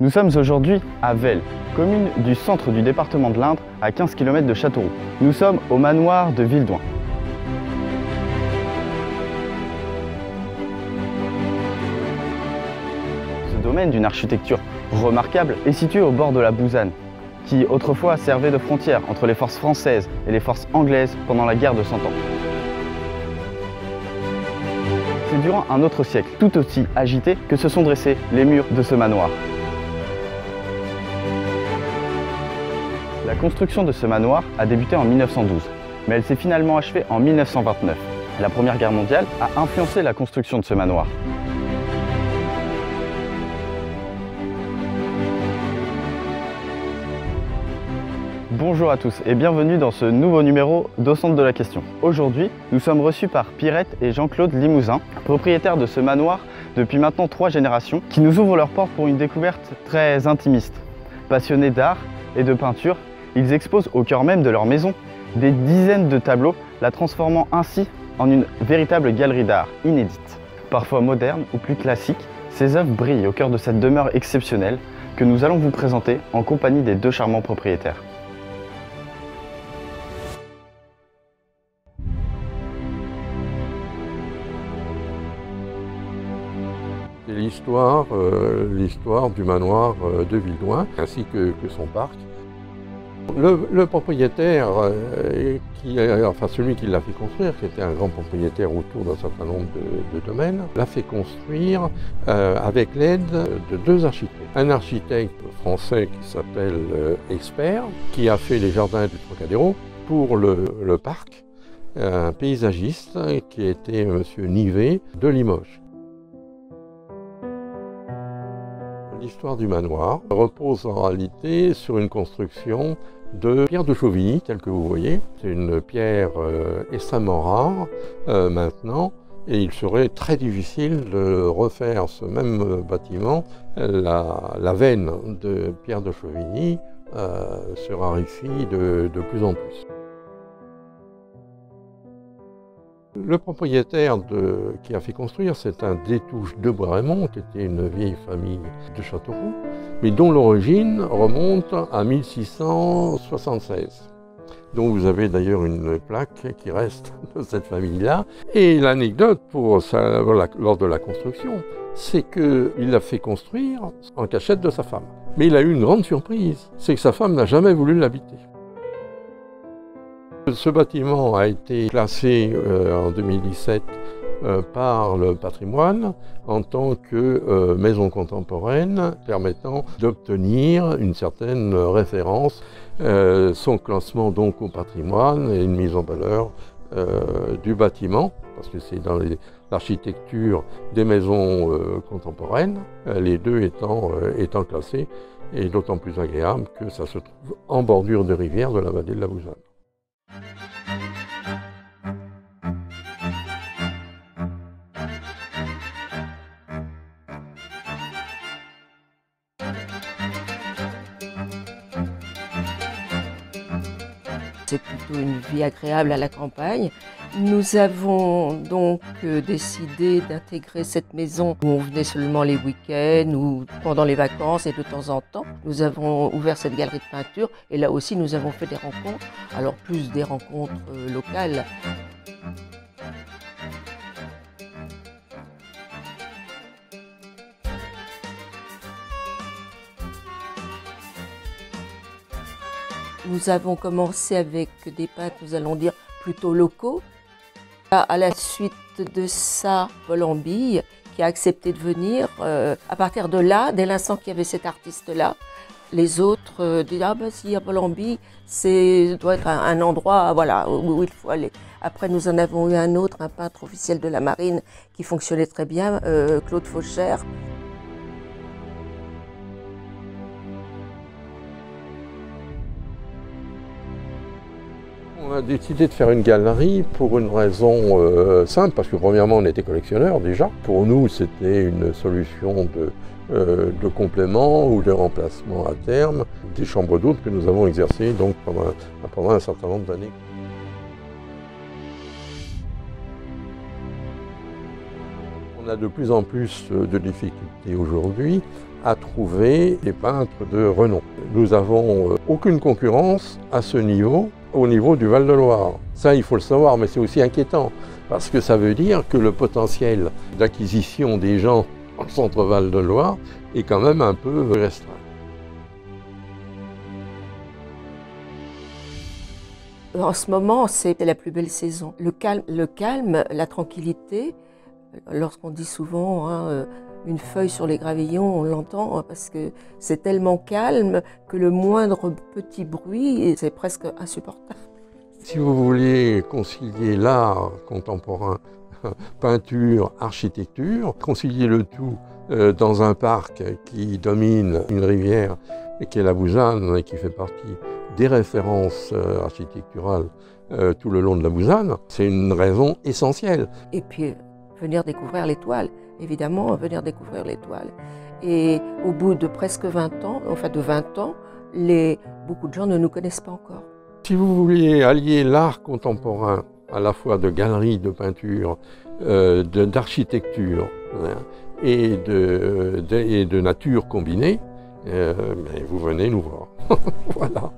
Nous sommes aujourd'hui à Vesle, commune du centre du département de l'Indre, à 15 km de Châteauroux. Nous sommes au manoir de Vildouin. Ce domaine d'une architecture remarquable est situé au bord de la Bouzanne, qui autrefois servait de frontière entre les forces françaises et les forces anglaises pendant la guerre de 100 ans. C'est durant un autre siècle, tout aussi agité, que se sont dressés les murs de ce manoir. La construction de ce manoir a débuté en 1912, mais elle s'est finalement achevée en 1929. La Première Guerre mondiale a influencé la construction de ce manoir. Bonjour à tous et bienvenue dans ce nouveau numéro d'Au Centre de la Question. Aujourd'hui, nous sommes reçus par Pierrette et Jean-Claude Limousin, propriétaires de ce manoir depuis maintenant 3 générations, qui nous ouvrent leurs portes pour une découverte très intimiste. Passionnés d'art et de peinture, ils exposent au cœur même de leur maison des dizaines de tableaux, la transformant ainsi en une véritable galerie d'art inédite. Parfois moderne ou plus classique, ces œuvres brillent au cœur de cette demeure exceptionnelle que nous allons vous présenter en compagnie des 2 charmants propriétaires. C'est l'histoire du manoir de Vildouin ainsi que son parc. Le propriétaire, celui qui l'a fait construire, qui était un grand propriétaire autour d'un certain nombre de domaines, l'a fait construire avec l'aide de 2 architectes. Un architecte français qui s'appelle Expert, qui a fait les jardins du Trocadéro pour le parc, un paysagiste qui était M. Nivet de Limoges. L'histoire du manoir repose en réalité sur une construction de pierre de Chauvigny, telle que vous voyez. C'est une pierre extrêmement rare maintenant, et il serait très difficile de refaire ce même bâtiment. La veine de pierre de Chauvigny se raréfie de plus en plus. Le propriétaire qui a fait construire, c'est un Détouche de Bois-Raymond, qui était une vieille famille de Châteauroux, mais dont l'origine remonte à 1676. Donc vous avez d'ailleurs une plaque qui reste de cette famille-là. Et l'anecdote lors de la construction, c'est qu'il l'a fait construire en cachette de sa femme. Mais il a eu une grande surprise, c'est que sa femme n'a jamais voulu l'habiter. Ce bâtiment a été classé en 2017 par le patrimoine en tant que maison contemporaine permettant d'obtenir une certaine référence. Son classement donc au patrimoine et une mise en valeur du bâtiment, parce que c'est dans l'architecture des maisons contemporaines, les 2 étant classés, et d'autant plus agréable que ça se trouve en bordure de rivière de la vallée de la Bouzanne. C'est plutôt une vie agréable à la campagne. Nous avons donc décidé d'intégrer cette maison où on venait seulement les week-ends ou pendant les vacances et de temps en temps. Nous avons ouvert cette galerie de peinture et là aussi nous avons fait des rencontres, alors plus des rencontres locales. Nous avons commencé avec des peintres, nous allons dire, plutôt locaux. À la suite de ça, Paul Ambille, qui a accepté de venir. À partir de là, dès l'instant qu'il y avait cet artiste-là, les autres disaient « Ah ben si, à Paul Ambille, doit être un endroit voilà, où il faut aller ». Après, nous en avons eu un autre, un peintre officiel de la marine, qui fonctionnait très bien, Claude Fauchère. On a décidé de faire une galerie pour une raison simple, parce que premièrement on était collectionneurs déjà. Pour nous c'était une solution de complément ou de remplacement à terme des chambres d'hôtes que nous avons exercées donc pendant un certain nombre d'années. On On a de plus en plus de difficultés aujourd'hui à trouver des peintres de renom. Nous n'avons aucune concurrence à ce niveau, au niveau du Val-de-Loire. Ça, il faut le savoir, mais c'est aussi inquiétant, parce que ça veut dire que le potentiel d'acquisition des gens dans le centre Val-de-Loire est quand même un peu restreint. En ce moment, c'est la plus belle saison. Le calme, la tranquillité. Lorsqu'on dit souvent une feuille sur les gravillons, on l'entend parce que c'est tellement calme que le moindre petit bruit, c'est presque insupportable. Si vous voulez concilier l'art contemporain, peinture, architecture, concilier le tout dans un parc qui domine une rivière qui est la Bouzanne et qui fait partie des références architecturales tout le long de la Bouzanne, c'est une raison essentielle. Et puis venir découvrir l'étoile, évidemment, venir découvrir l'étoile. Et au bout de presque 20 ans, enfin de 20 ans, beaucoup de gens ne nous connaissent pas encore. Si vous voulez allier l'art contemporain à la fois de galerie, de peinture, d'architecture et de nature combinée, vous venez nous voir. Voilà.